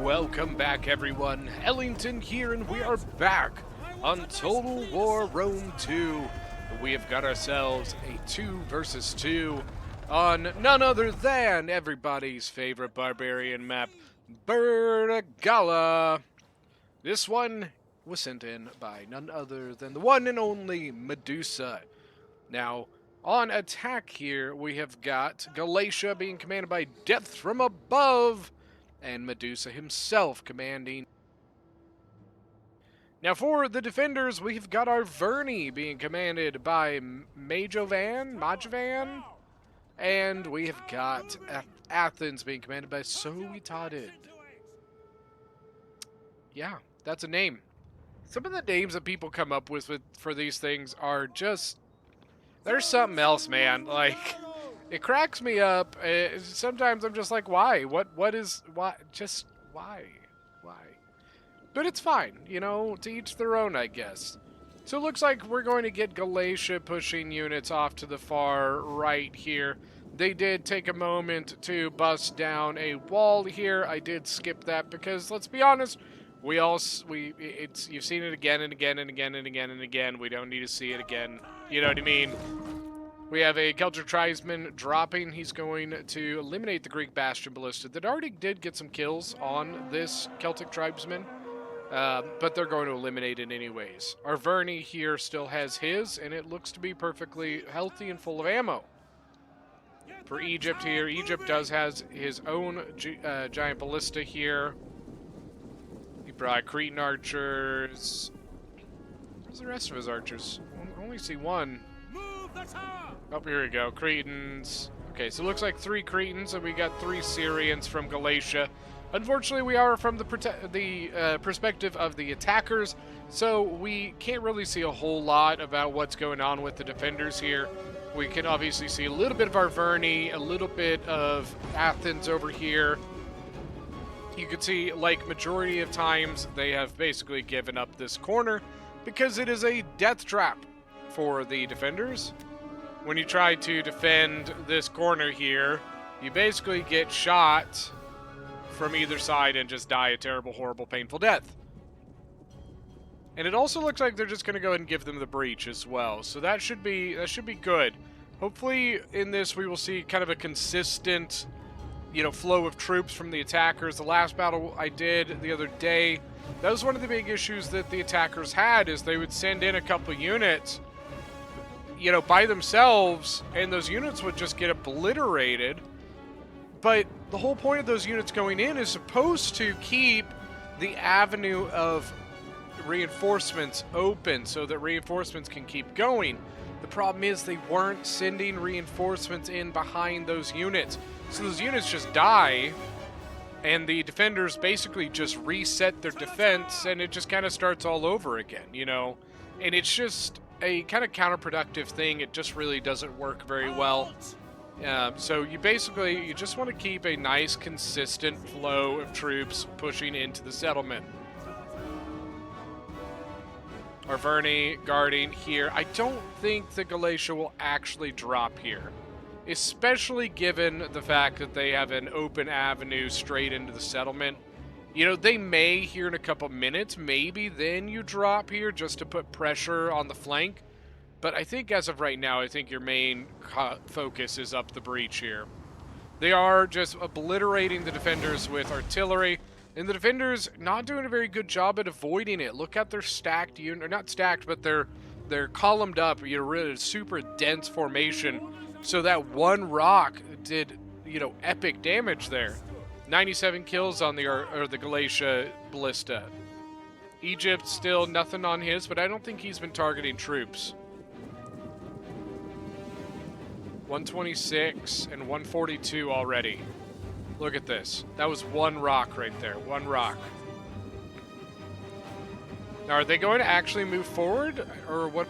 Welcome back, everyone. Ellington here, and we are back on Total War Rome 2. We have got ourselves a 2 versus 2 on none other than everybody's favorite barbarian map, Bergala. This one was sent in by none other than the one and only Medusa. Now, on attack here, we have got Galatia being commanded by Death from Above, and Medusa himself commanding. Now for the defenders, we've got our Verney being commanded by Majovan, and we have got Athens being commanded by Soitadid. Yeah, that's a name. Some of the names that people come up with for these things are just, there's something else, man. Like, it cracks me up. Sometimes I'm just like, why? Why? Just, why? Why? But it's fine, you know, to each their own, I guess. So it looks like we're going to get Galatia pushing units off to the far right here. They did take a moment to bust down a wall here. I did skip that because, let's be honest, you've seen it again and again and again and again and again. We don't need to see it again. You know what I mean? We have a Celtic tribesman dropping. He's going to eliminate the Greek Bastion Ballista that already did get some kills on this Celtic tribesman, but they're going to eliminate it anyways. Our Verney here still has his, and it looks to be perfectly healthy and full of ammo. For Egypt here, Egypt does has his own giant ballista here. He brought Cretan archers. Where's the rest of his archers? I only see one. Oh, here we go. Cretans. Okay, so it looks like 3 Cretans, and we got 3 Syrians from Galatia. Unfortunately, we are from the perspective of the attackers, so we can't really see a whole lot about what's going on with the defenders here. We can obviously see a little bit of our Verney, a little bit of Athens over here. You can see, like, majority of times, they have basically given up this corner because it is a death trap for the defenders. When you try to defend this corner here, you basically get shot from either side and just die a terrible, horrible, painful death. And it also looks like they're just going to go ahead and give them the breach as well. So that should be good. Hopefully in this we will see kind of a consistent, flow of troops from the attackers. The last battle I did the other day, that was one of the big issues that the attackers had, is they would send in a couple units, by themselves, and those units would just get obliterated. But the whole point of those units going in is supposed to keep the avenue of reinforcements open so that reinforcements can keep going. The problem is they weren't sending reinforcements in behind those units. So those units just die, and the defenders basically just reset their defense, and it just kind of starts all over again, And it's just a kind of counterproductive thing. It just really doesn't work very well. So you just want to keep a nice, consistent flow of troops pushing into the settlement. Our Verney guarding here. I don't think the Galatia will actually drop here, especially given the fact that they have an open avenue straight into the settlement. They may here in a couple minutes, maybe then you drop here just to put pressure on the flank. But I think as of right now, I think your main focus is up the breach here. They are just obliterating the defenders with artillery, and the defenders not doing a very good job at avoiding it. Look at their stacked unit, or not stacked, but they're columned up, really super dense formation. So that one rock did, epic damage there. 97 kills on the Galatia Ballista. Egypt still nothing on his, but I don't think he's been targeting troops. 126 and 142 already. Look at this. That was one rock right there. One rock. Now, are they going to actually move forward, or what?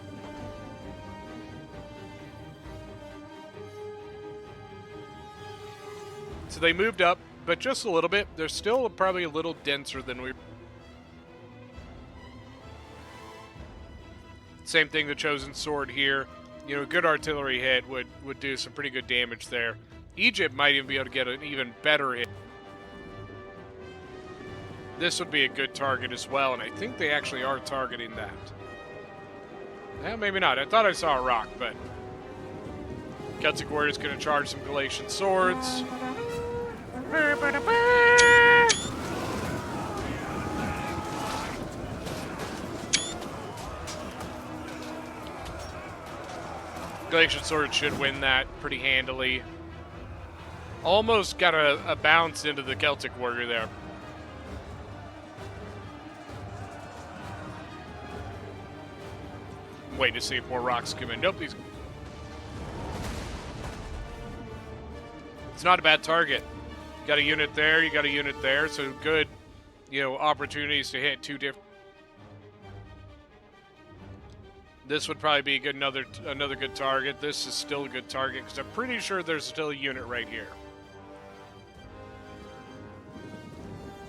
So they moved up, but just a little bit. They're still probably a little denser than we... Same thing, the Chosen Sword here. Good artillery hit would do some pretty good damage there. Egypt might even be able to get an even better hit. This would be a good target as well, and I think they actually are targeting that. Yeah, maybe not. I thought I saw a rock, but Celtic Warrior's going to charge some Galatian swords. Galatian swords should win that pretty handily. Almost got a bounce into the Celtic Warrior there. Wait to see if more rocks come in. Nope, these. It's not a bad target. Got a unit there, you got a unit there, so good, opportunities to hit two different. This would probably be a good another good target. This is still a good target because I'm pretty sure there's still a unit right here.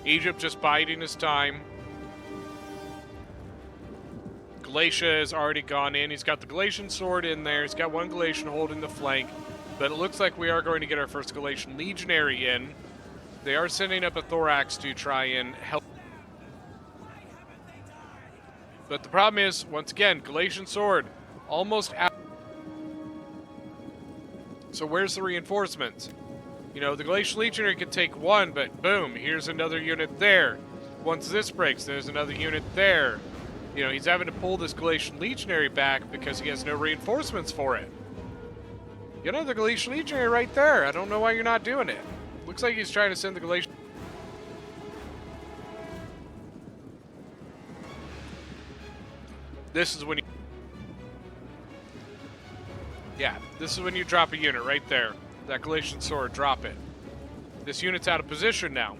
Egypt just biding his time. Galatia has already gone in. He's got the Galatian sword in there. He's got one Galatian holding the flank. But it looks like we are going to get our first Galatian legionary in. They are sending up a thorax to try and help. But the problem is, once again, Galatian sword almost out. So where's the reinforcements? The Galatian legionary could take one, but boom, here's another unit there. Once this breaks, there's another unit there. He's having to pull this Galatian legionary back because he has no reinforcements for it. The Galatian legionary right there. I don't know why you're not doing it. Looks like he's trying to send the Galatian. This is when this is when you drop a unit right there. That Galatian sword, drop it. This unit's out of position now.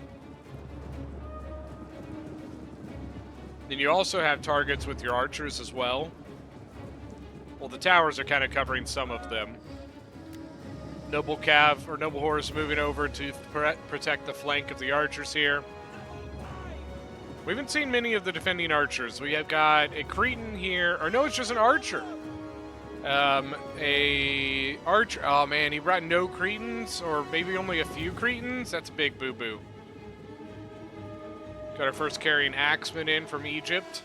Then you also have targets with your archers as well. Well, the towers are kind of covering some of them. Noble Cav, or Noble Horse, moving over to protect the flank of the archers here. We haven't seen many of the defending archers. We have got a Cretan here, or no, it's just an archer. A archer. Oh man, he brought no Cretans, or maybe only a few Cretans. That's a big boo-boo. Got our first carrying axeman in from Egypt.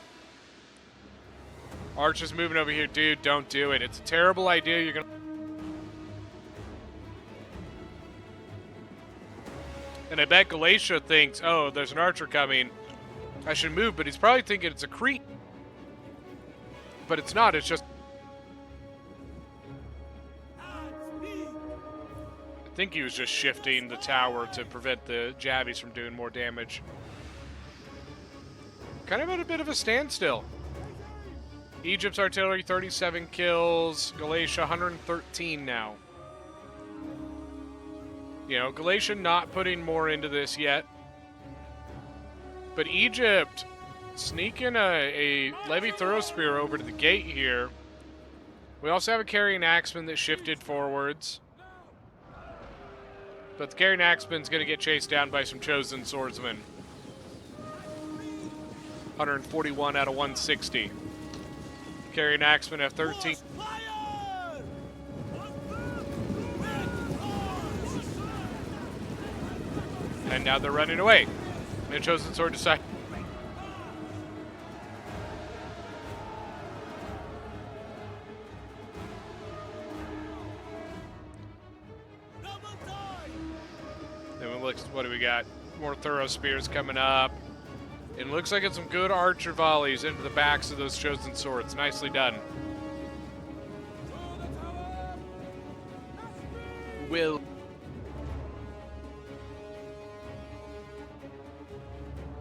Archer's moving over here, dude. Don't do it. It's a terrible idea. You're gonna. And I bet Galatia thinks, oh, there's an archer coming. I should move, but he's probably thinking it's a Crete. But it's not, it's just... I think he was just shifting the tower to prevent the jabbies from doing more damage. Kind of at a bit of a standstill. Egypt's artillery, 37 kills. Galatia, 113 now. Galatia not putting more into this yet. But Egypt sneaking a Levy Thorospear over to the gate here. We also have a carrying axeman that shifted forwards. But the carrying axeman's going to get chased down by some chosen swordsmen. 141 out of 160. Carrying axeman have 13. And now they're running away. And chosen sword decide. Then we look, what do we got? More thorough spears coming up. It looks like it's some good archer volleys into the backs of those chosen swords. Nicely done. Will.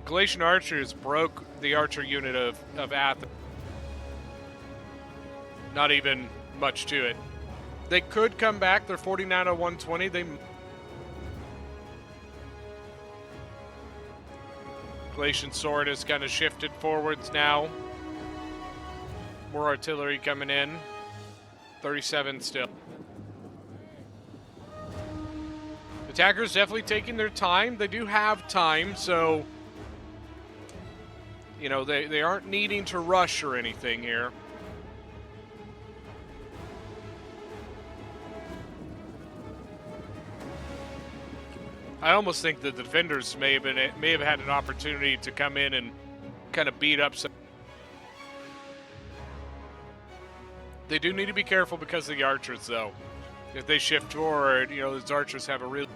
Galatian archers broke the archer unit of Athens. Not even much to it. They could come back. They're 49 out of 120. Galatian sword has kind of shifted forwards now. More artillery coming in. 37 still. Attackers definitely taking their time. They do have time, so... they aren't needing to rush or anything here. I almost think the defenders may have had an opportunity to come in and kind of beat up some. They do need to be careful because of the archers, though. If they shift forward, you know, those archers have a real.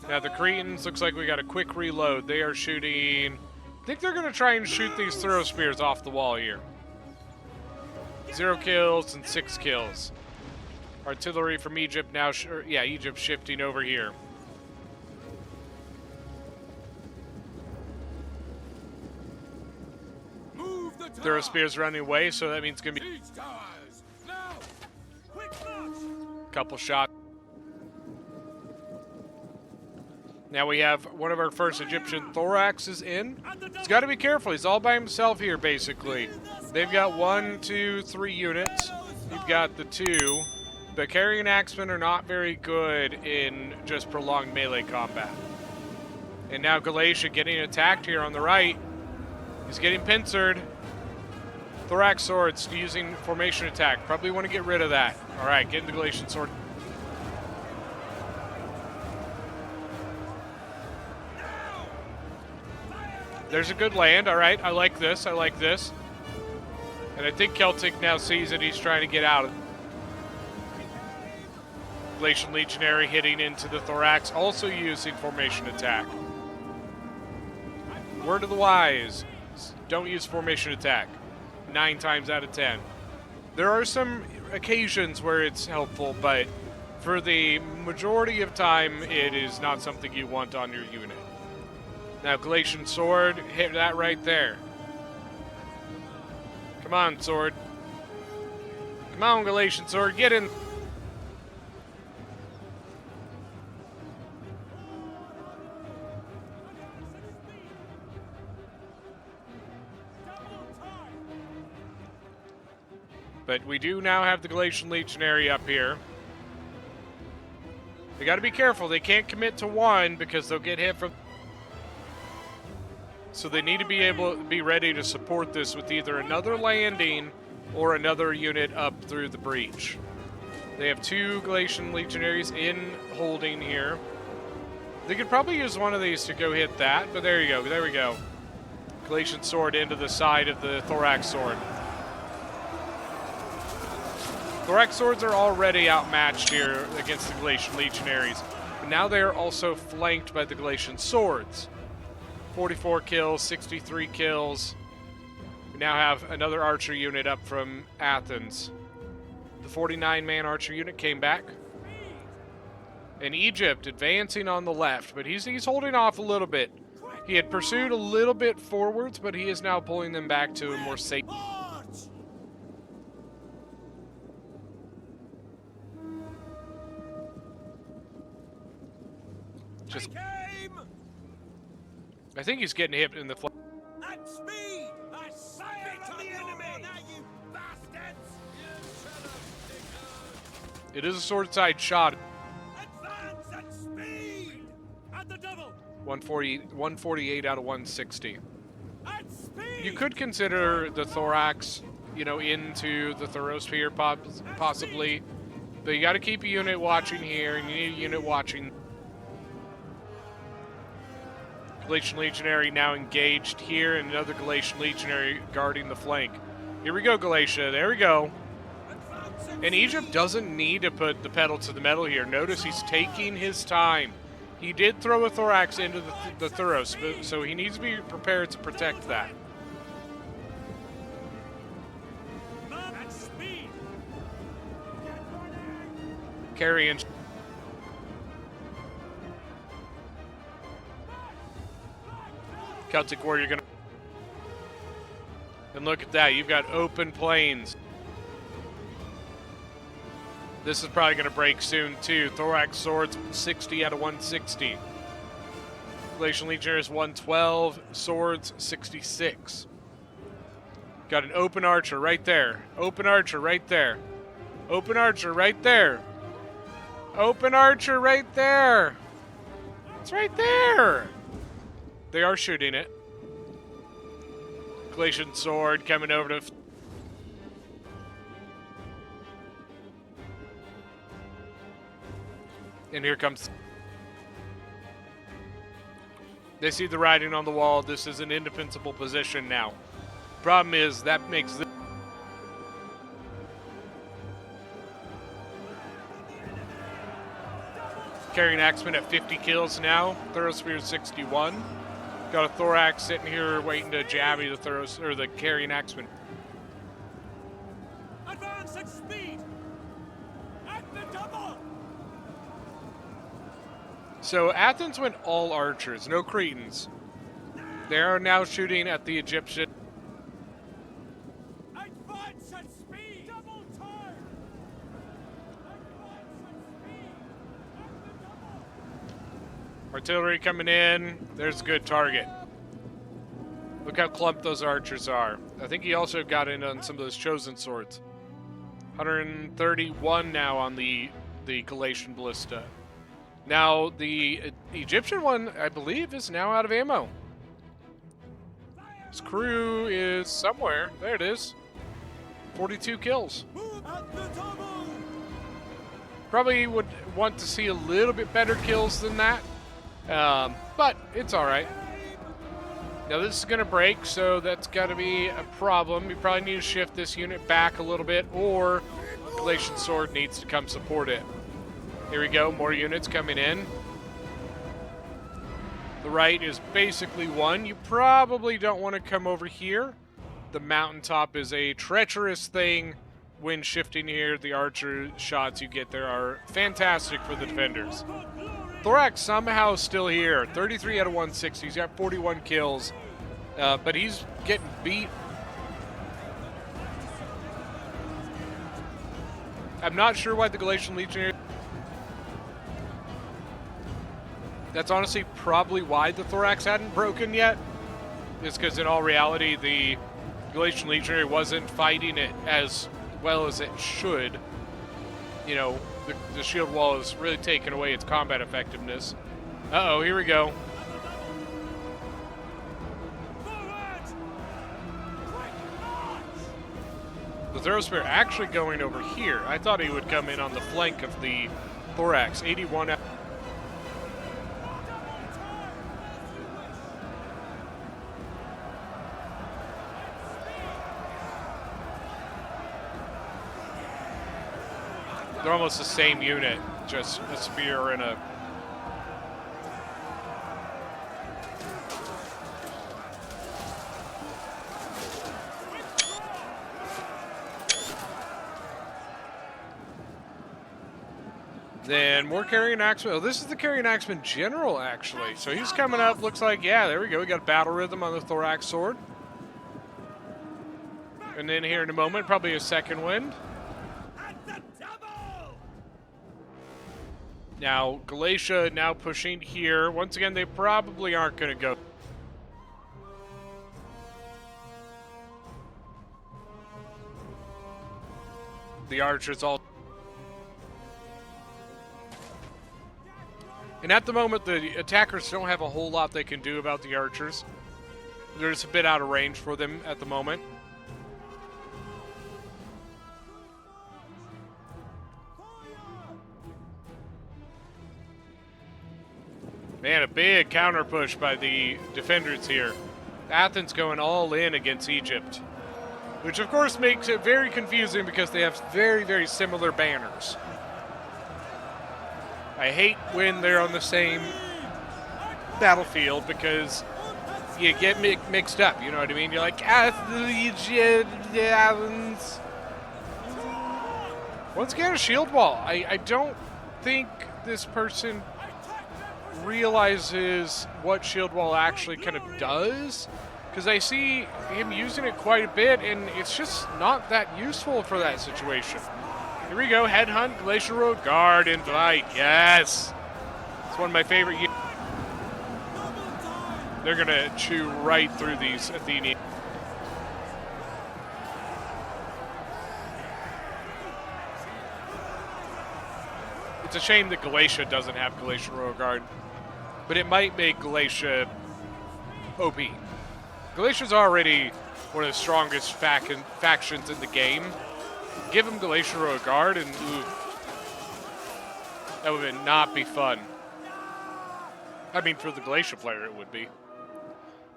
Now the Cretans, looks like we got a quick reload. They are shooting. I think they're going to try and shoot these throw spears off the wall here. 0 kills and 6 kills. Artillery from Egypt now, Egypt shifting over here. Throw spears running away, so that means it's going to be a couple shots. Now we have one of our first Egyptian thoraxes in. He's got to be careful. He's all by himself here, basically. They've got 1, 2, 3 units. You've got the 2. The carrying axemen are not very good in just prolonged melee combat. And now Galatia getting attacked here on the right. He's getting pincered. Thorax swords using formation attack. Probably want to get rid of that. All right, getting the Galatian sword. There's a good land. All right, I like this. I like this. And I think Celtic now sees that he's trying to get out of it. Galatian Legionary hitting into the Thorax, also using formation attack. Word of the wise, don't use formation attack 9 times out of 10. There are some occasions where it's helpful, but for the majority of time, it is not something you want on your unit. Now, Galatian sword, hit that right there. Come on, sword. Come on, Galatian sword, get in. But we do now have the Galatian Legionary up here. They got to be careful. They can't commit to one because they'll get hit from. So they need to be able to be ready to support this with either another landing or another unit up through the breach. They have 2 Galatian Legionaries in holding here. They could probably use one of these to go hit that, but there you go. There we go. Galatian sword into the side of the Thorax sword. Thorax swords are already outmatched here against the Galatian Legionaries. But now they are also flanked by the Galatian swords. 44 kills, 63 kills. We now have another archer unit up from Athens. The 49-man archer unit came back. And Egypt advancing on the left, but he's holding off a little bit. He had pursued a little bit forwards, but he is now pulling them back to a more safe. Just, I think he's getting hit in the flank. At speed! I fire on the enemy! Now, you bastards! It is a sword side shot. Advance at speed! At the double! 148 out of 160. At speed! You could consider the Thorax, you know, into the Thorasphere possibly. But you got to keep a unit watching here, and you need a unit watching. Galatian Legionary now engaged here, and another Galatian Legionary guarding the flank. Here we go, Galatia. There we go. And Egypt doesn't need to put the pedal to the metal here. Notice he's taking his time. He did throw a Thorax into the Thuros, so he needs to be prepared to protect that. Carrying. Celtic Warrior gonna. And look at that, you've got open plains. This is probably gonna break soon too. Thorax swords 60 out of 160. Galatian Legionnaires 112, swords 66. Got an open archer right there. Open archer right there. Open archer right there. Open archer right there. It's right there. They are shooting it. Galatian sword coming over to. And here comes. They see the writing on the wall. This is an indefensible position now. Problem is, that makes the carrying axeman at 50 kills now. Thorospear 61. Got a thorax sitting here waiting to jabby the carrying axeman. Advance at speed! At the double! So Athens went all archers, no Cretans. They are now shooting at the Egyptian. Advance at speed! Double time! Advance at speed! At the double! Artillery coming in. There's a good target. Look how clumped those archers are. I think he also got in on some of those chosen swords. 131 now on the Galatian ballista. Now the Egyptian one, I believe, is now out of ammo. His crew is somewhere. There it is. 42 kills. Move at the double! Probably would want to see a little bit better kills than that. But it's all right. Now this is going to break, so that's got to be a problem. You probably need to shift this unit back a little bit, or Galatian Sword needs to come support it. Here we go, more units coming in. The right is basically one. You probably don't want to come over here. The mountaintop is a treacherous thing. When shifting here, the archer shots you get there are fantastic for the defenders. Thorax somehow still here. 33 out of 160. He's got 41 kills. But he's getting beat. I'm not sure why the Galatian Legionary... That's honestly probably why the Thorax hadn't broken yet. It's because in all reality, the Galatian Legionary wasn't fighting it as well as it should. You know, the shield wall is really taking away its combat effectiveness. Uh-oh, here we go. The Thorospear actually going over here. I thought he would come in on the flank of the Thorax. 81 out. They're almost the same unit, just a spear and a... Then more carrying axeman. Oh, this is the carrying axeman general, actually. So he's coming up. Looks like, yeah, there we go. We got a battle rhythm on the thorax sword. And then here in a moment, probably a second wind. Now, Galatia now pushing here. Once again, they probably aren't going to go. The archers all... And at the moment, the attackers don't have a whole lot they can do about the archers. They're just a bit out of range for them at the moment. Man, a big counter push by the defenders here. Athens going all in against Egypt. Which, of course, makes it very confusing because they have very, very similar banners. I hate when they're on the same battlefield because you get mixed up, you know what I mean? You're like, Athens. Once again, a shield wall. I don't think this person realizes what shield wall actually kind of does, because I see him using it quite a bit, and it's just not that useful for that situation. Here we go, headhunt, Glacier Road Guard in flight. Yes, it's one of my favorite. They're gonna chew right through these Athenians. It's a shame that Galatia doesn't have Glacier Royal Guard, but it might make Galatia OP. Galatia's already one of the strongest factions in the game. Give them Glacier Royal Guard and ooh, that would not be fun. I mean, for the Glacial player, it would be.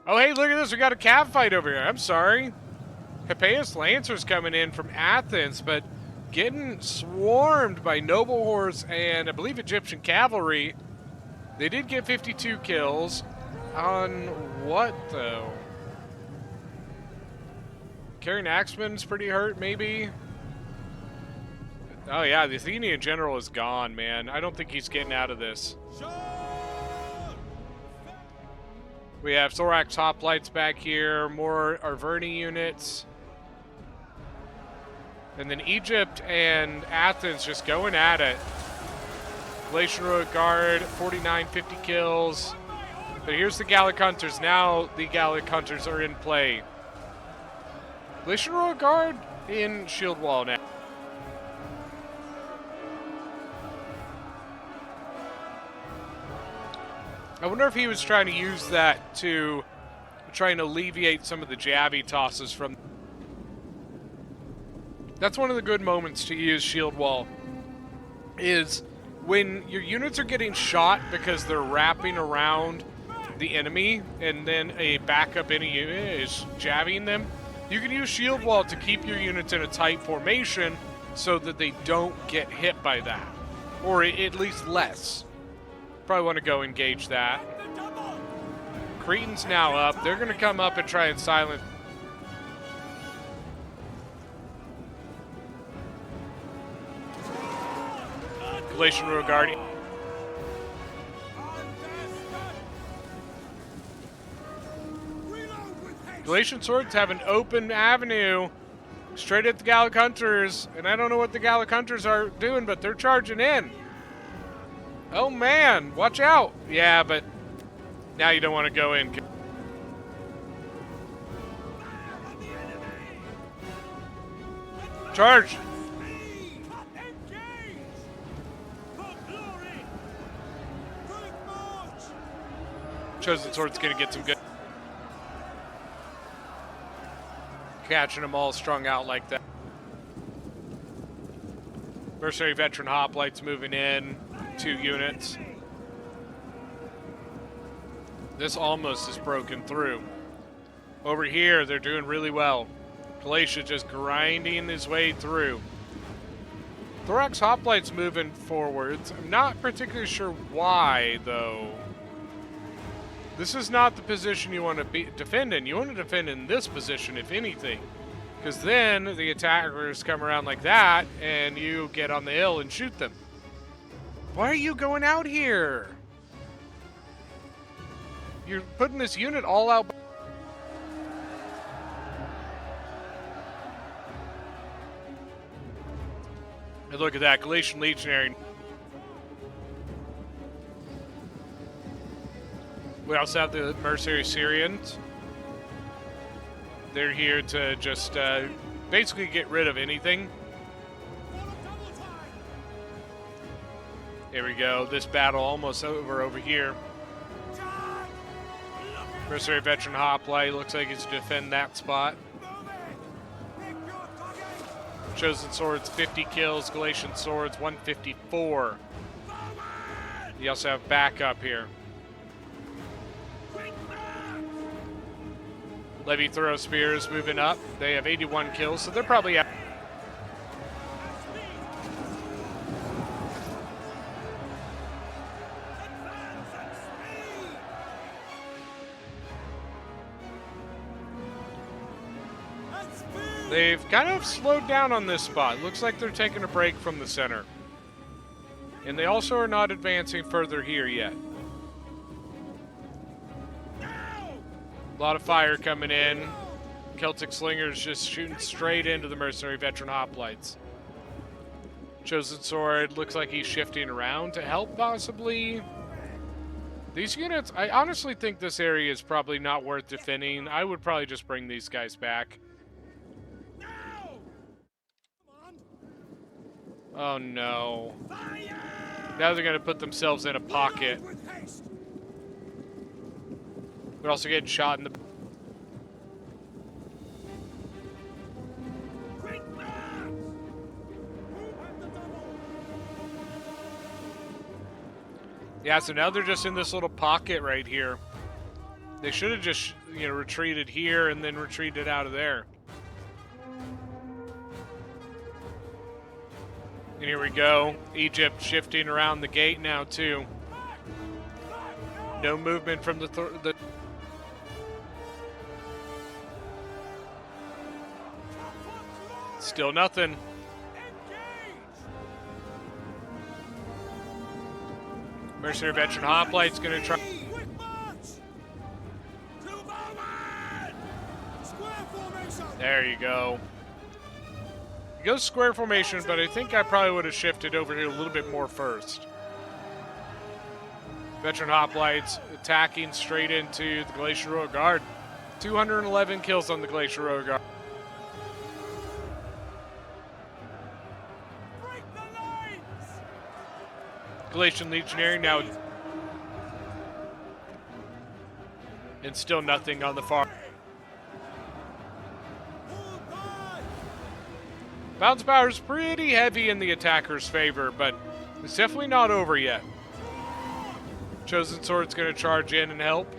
Oh, hey, look at this. We got a cav fight over here. I'm sorry. Hippeus Lancers coming in from Athens, but getting swarmed by Noble Horse and, I believe, Egyptian Cavalry. They did get 52 kills. On what, though? Carrying Axeman's pretty hurt, maybe? Oh, yeah, the Athenian general is gone, man. I don't think he's getting out of this. We have Thorax Hoplites back here, more Arverni units. And then Egypt and Athens just going at it. Glacial Heroic Guard, 49, 50 kills. But here's the Gallic Hunters. Now the Gallic Hunters are in play. Glacial Heroic Guard in Shield Wall now. I wonder if he was trying to use that to try and alleviate some of the jabby tosses from... That's one of the good moments to use Shield Wall, is when your units are getting shot because they're wrapping around the enemy and then a backup enemy unit is jabbing them. You can use Shield Wall to keep your units in a tight formation so that they don't get hit by that, or at least less. Probably want to go engage that. Cretan's now up. They're going to come up and try and silence. Galatian Royal Guardian. Galatian Swords have an open avenue straight at the Gallic Hunters, and I don't know what the Gallic Hunters are doing, but they're charging in. Oh man, watch out! Yeah, but now you don't want to go in. Charge! Chosen Sword's gonna get some good. Catching them all strung out like that. Mercenary Veteran Hoplites moving in. 2 units. This almost is broken through. Over here, they're doing really well. Galatia just grinding his way through. Thorax Hoplites moving forwards. I'm not particularly sure why, though. This is not the position you want to defend in. You want to defend in this position, if anything. Because then the attackers come around like that, and you get on the hill and shoot them. Why are you going out here? You're putting this unit all out. And look at that, Galatian Legionary. We also have the Mercenary Syrians. They're here to just basically get rid of anything. Here we go. This battle almost over here. Mercenary Veteran Hoplite looks like he's to defend that spot. Chosen Swords 50 kills. Galatian Swords 154. You also have backup here. Levy Throw Spears moving up. They have 81 kills, so they're probably out. They've kind of slowed down on this spot. Looks like they're taking a break from the center. And they also are not advancing further here yet. A lot of fire coming in. Celtic Slingers just shooting straight into the Mercenary Veteran Hoplites. Chosen Sword looks like he's shifting around to help, possibly. These units, I honestly think this area is probably not worth defending. I would probably just bring these guys back. Oh no. Now they're going to put themselves in a pocket. They're also getting shot in the... Yeah, so now they're just in this little pocket right here. They should have just, retreated here and then retreated out of there. And here we go. Egypt shifting around the gate now, too. No movement from the Still nothing. Mercenary veteran Hoplite's going to try. There you go. He goes square formation, but I think I probably would have shifted over here a little bit more first. Veteran Hoplites attacking straight into the Glacier Royal Guard. 211 kills on the Glacier Royal Guard. Galatian Legionary now. And still nothing on the far. Bounce power is pretty heavy in the attacker's favor, but it's definitely not over yet. Chosen Sword's going to charge in and help.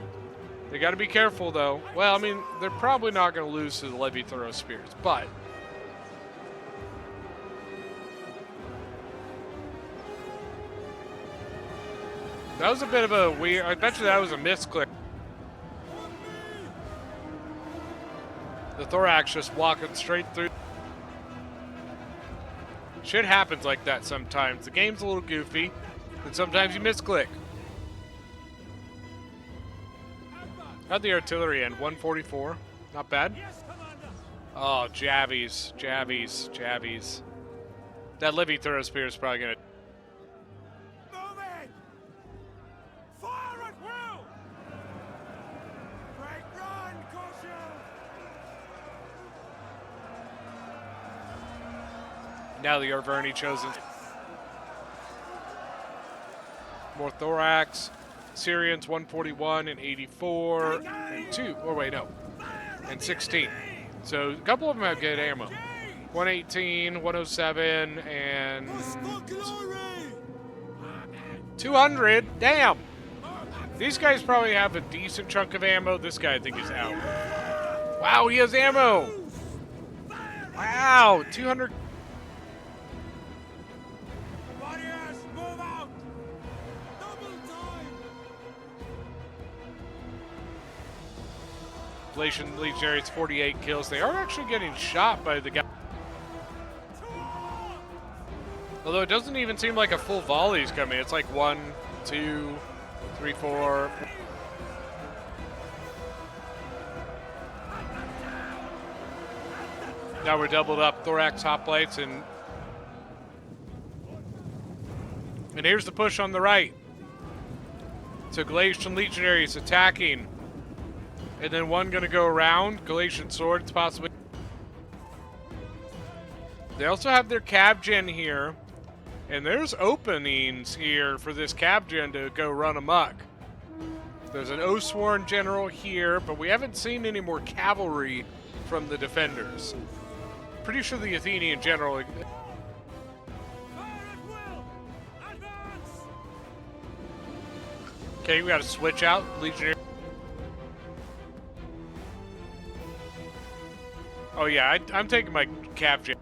They got to be careful, though. Well, I mean, they're probably not going to lose to the Levy Throw Spears, but that was a bit of a weird. I bet you that was a misclick. The Thorax just walking straight through. Shit happens like that sometimes. The game's a little goofy, and sometimes you misclick. How'd the artillery end? 144? Not bad. Oh, jabbies, jabbies, jabbies. That Livy Throw Spear is probably gonna. Fire at will! Break run, caution! Now the Arverni chosen. More Thorax. Syrians 141 and 84 and 2. Oh, wait, no. And 16. So a couple of them have good ammo. 118, 107, and 200. Damn. These guys probably have a decent chunk of ammo. This guy, I think, is out. Wow, he has ammo. Wow, 200. Warriors, move out! Double time! Galatian Legionaries 48 kills. They are actually getting shot by the guy. Although it doesn't even seem like a full volley is coming. It's like 1, 2, 3, 4. Now we're doubled up Thorax Hoplites and here's the push on the right. So Galatian Legionaries attacking. And then one gonna go around. Galatian Swords possibly. They also have their Cav Gen here. And there's openings here for this Cav Gen to go run amok. There's an Oathsworn General here, but we haven't seen any more cavalry from the defenders. Pretty sure the Athenian General. Fire at will! Advance! Okay, we gotta switch out Legionnaire. Oh yeah, I'm taking my Cav Gen.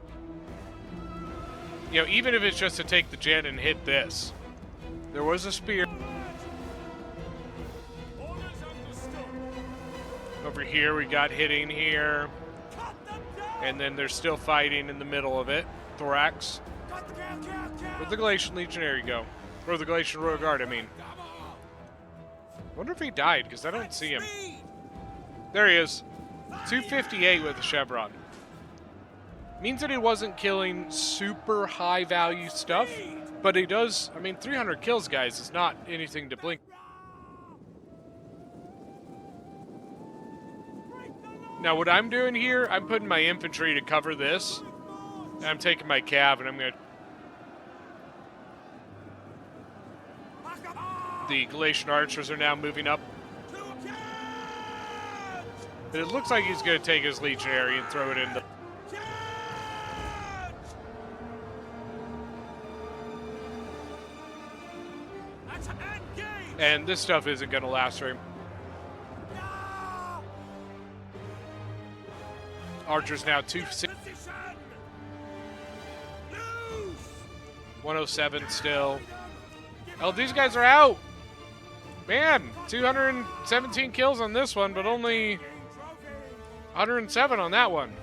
You know, even if it's just to take the gen and hit this. There was a spear. Orders understood. Over here, we got hitting here. Cut them down! And then they're still fighting in the middle of it. Thorax. Cut the kill! Where'd the Galatian Legionary go? Or the Galatian Royal Guard, I mean. Come on! Wonder if he died, because I don't see him. Speed! There he is. 258 with the Chevron. Means that he wasn't killing super high value stuff, but he does, I mean, 300 kills, guys, is not anything to blink. Now, what I'm doing here, I'm putting my infantry to cover this, and I'm taking my cav, and I'm going to... The Galatian archers are now moving up. But it looks like he's going to take his legionary and throw it in the... And this stuff isn't going to last very. Archer's now 107 still. Oh, these guys are out. Man, 217 kills on this one, but only 107 on that one.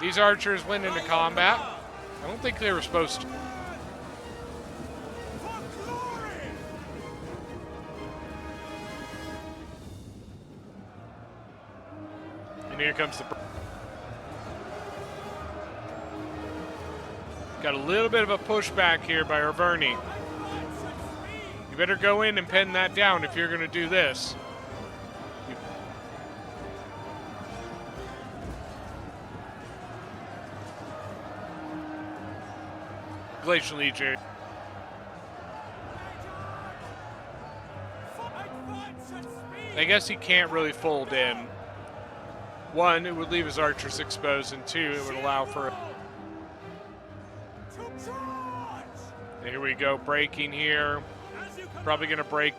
These archers went into combat. I don't think they were supposed to. And here comes the... Got a little bit of a pushback here by Arverni. You better go in and pin that down if you're going to do this. Glacial Legionary. I guess he can't really fold in. One, it would leave his archers exposed, and two, it would allow for... Here we go, breaking here. Probably going to break.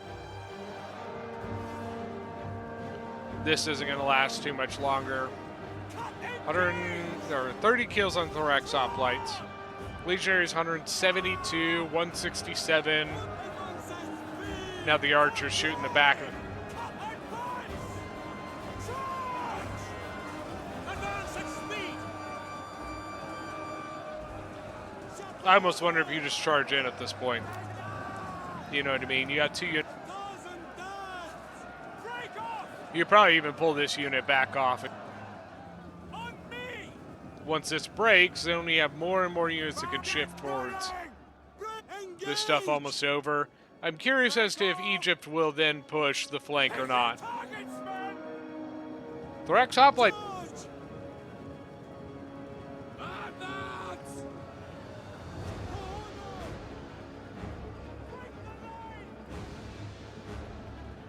This isn't going to last too much longer. 30 kills on Thorax Hoplites. Legionaries 172, 167. Now the archers shooting the back of it. I almost wonder if you just charge in at this point. You know what I mean? You got two units. You probably even pull this unit back off. Once this breaks, then you have more and more units that can shift forwards. This stuff almost over. I'm curious as to if Egypt will then push the flank or not. Thorax Hoplite.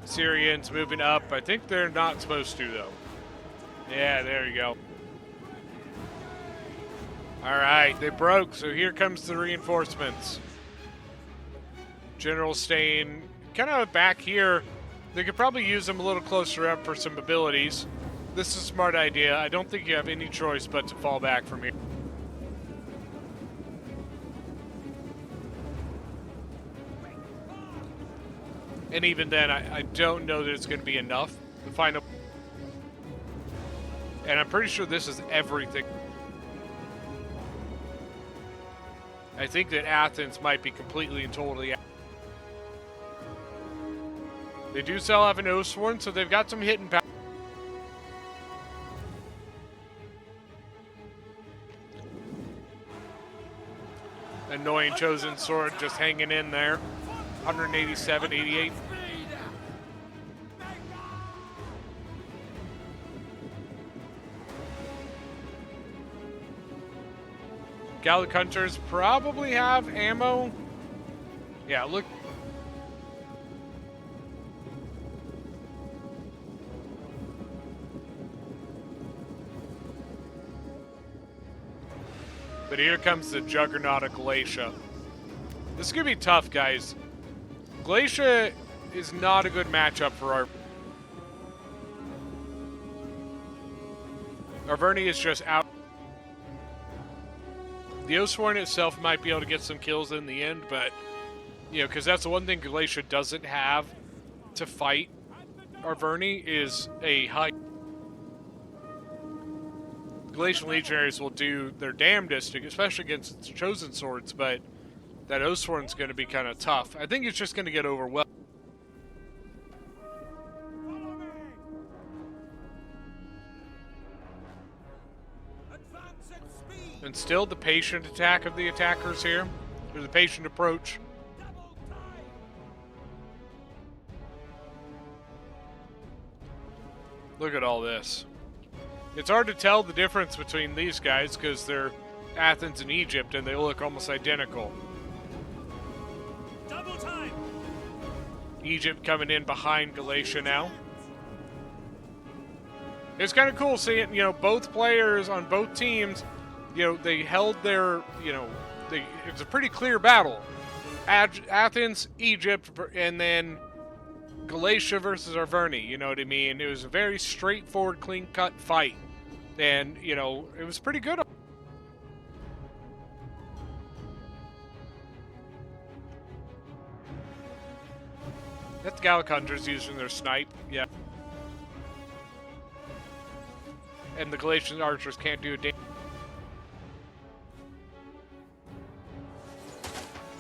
Syrians moving up. I think they're not supposed to, though. Yeah, there you go. All right, they broke, so here comes the reinforcements. General staying kind of back here. They could probably use them a little closer up for some abilities. This is a smart idea. I don't think you have any choice but to fall back from here. And even then, I don't know that it's going to be enough to find a... And I'm pretty sure this is everything. I think that Athens might be completely and totally... They do still have an Oathsworn, so they've got some hitting power. Annoying Chosen Sword just hanging in there. 187, 88. Gallic Hunters probably have ammo. Yeah, look. But here comes the Juggernaut of Galatia. This is going to be tough, guys. Galatia is not a good matchup for our... Arverni is just out. The Oathsworn itself might be able to get some kills in the end, but, you know, because that's the one thing Galatia doesn't have to fight Arverni is a high... Galatian Legionaries will do their damnedest, especially against Chosen Swords, but that Oathsworn's going to be kind of tough. I think it's just going to get overwhelmed. And still the patient attack of the attackers here. Or the patient approach. Look at all this. It's hard to tell the difference between these guys because they're Athens and Egypt and they look almost identical. Double time. Egypt coming in behind Galatia now. It's kind of cool seeing, you know, both players on both teams, you know, they held their, you know, it was a pretty clear battle. Athens, Egypt, and then Galatia versus Arverni. You know what I mean? It was a very straightforward, clean-cut fight, and you know it was pretty good. That's Gallic hunters using their snipe, yeah. And the Galatian archers can't do a damn.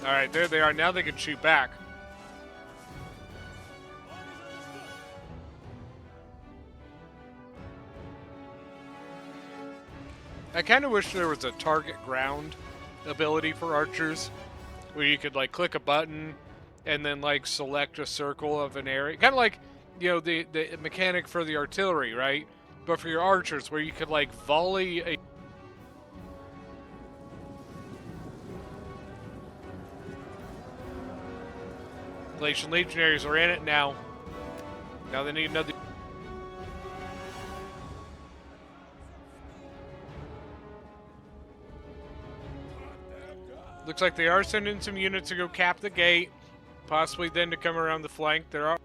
All right, there they are. Now they can shoot back. I kind of wish there was a target ground ability for archers, where you could like click a button and then like select a circle of an area, kind of like, you know, the mechanic for the artillery, right? But for your archers, where you could like volley a. Galatian legionaries are in it now. Now they need another. Looks like they are sending some units to go cap the gate, possibly then to come around the flank. There are.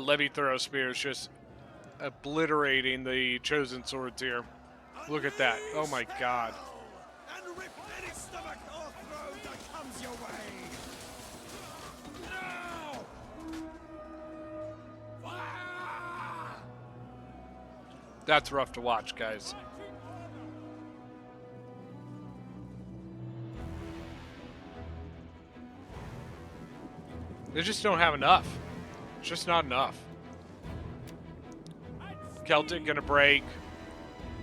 Levy throw spears just obliterating the chosen swords here. Look at that. Oh my god. And rip any stomach or throat that comes your way. Now! Fire! That's rough to watch, guys. They just don't have enough. It's just not enough. Celtic gonna break.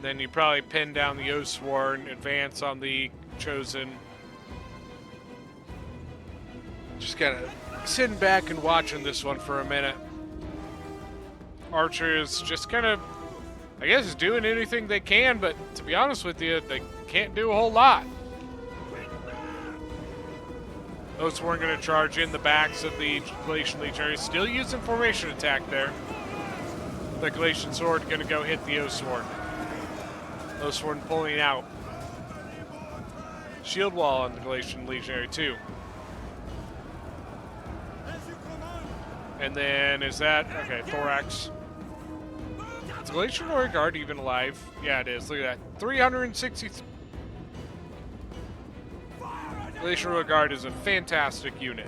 Then you probably pin down the Oathsworn, advance on the Chosen. Just kinda sitting back and watching this one for a minute. Archers just kind of, I guess, doing anything they can, but to be honest with you, they can't do a whole lot. Oathsworn gonna charge in the backs of the Galatian legionaries, still using formation attack there. The Galatian sword gonna go hit the Oathsworn. Oathsworn pulling out. Shield wall on the Galatian legionary too. And then is that okay? Thorax. Is the Galatian Warrior Guard even alive? Yeah, it is. Look at that. 360. Galatian Warrior Guard is a fantastic unit.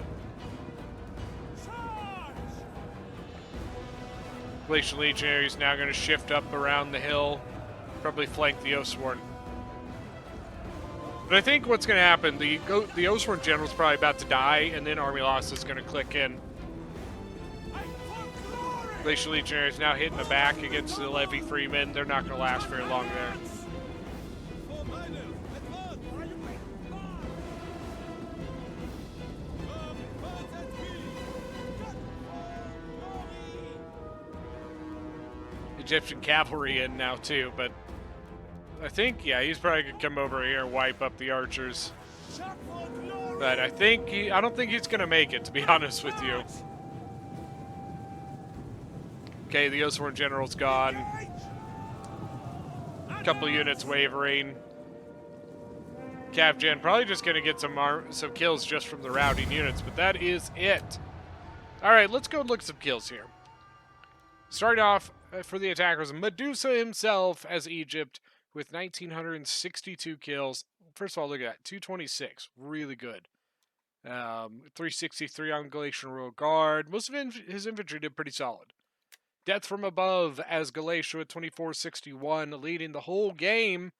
Galatian Legionary is now going to shift up around the hill, probably flank the Oathsworn. But I think what's going to happen, the Oathsworn General is probably about to die, and then Army Loss is going to click in. Galatian Legionary is now hitting the back against the Levy Freemen. They're not going to last very long there. Egyptian cavalry in now too, but I think, yeah, he's probably gonna come over here and wipe up the archers. But I don't think he's gonna make it, to be honest with you. Okay, the Oathsworn General's gone. Couple units wavering. Cav Gen probably just gonna get some kills just from the routing units, but that is it. All right, let's go look at some kills here. Starting off for the attackers, Medusa himself as Egypt with 1,962 kills. First of all, look at that, 226, really good. 363 on Galatian Royal Guard. Most of his infantry did pretty solid. Death from Above as Galatia with 2461, leading the whole game.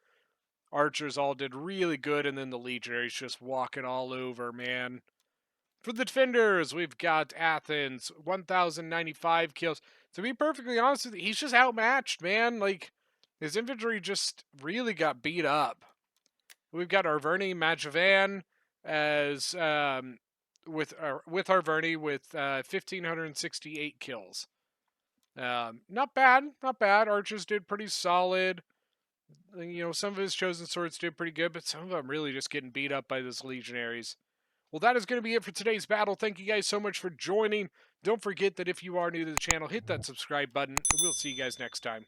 Archers all did really good, and then the Legionaries just walking all over, man. For the defenders, we've got Athens, 1,095 kills. To be perfectly honest with you, he's just outmatched, man. Like, his infantry just really got beat up. We've got Arverni Majavan as with Arverni with 1,568 kills. Not bad, not bad. Archers did pretty solid. You know, some of his chosen swords did pretty good, but some of them really just getting beat up by those legionaries. Well, that is going to be it for today's battle. Thank you guys so much for joining. Don't forget that if you are new to the channel, hit that subscribe button, and we'll see you guys next time.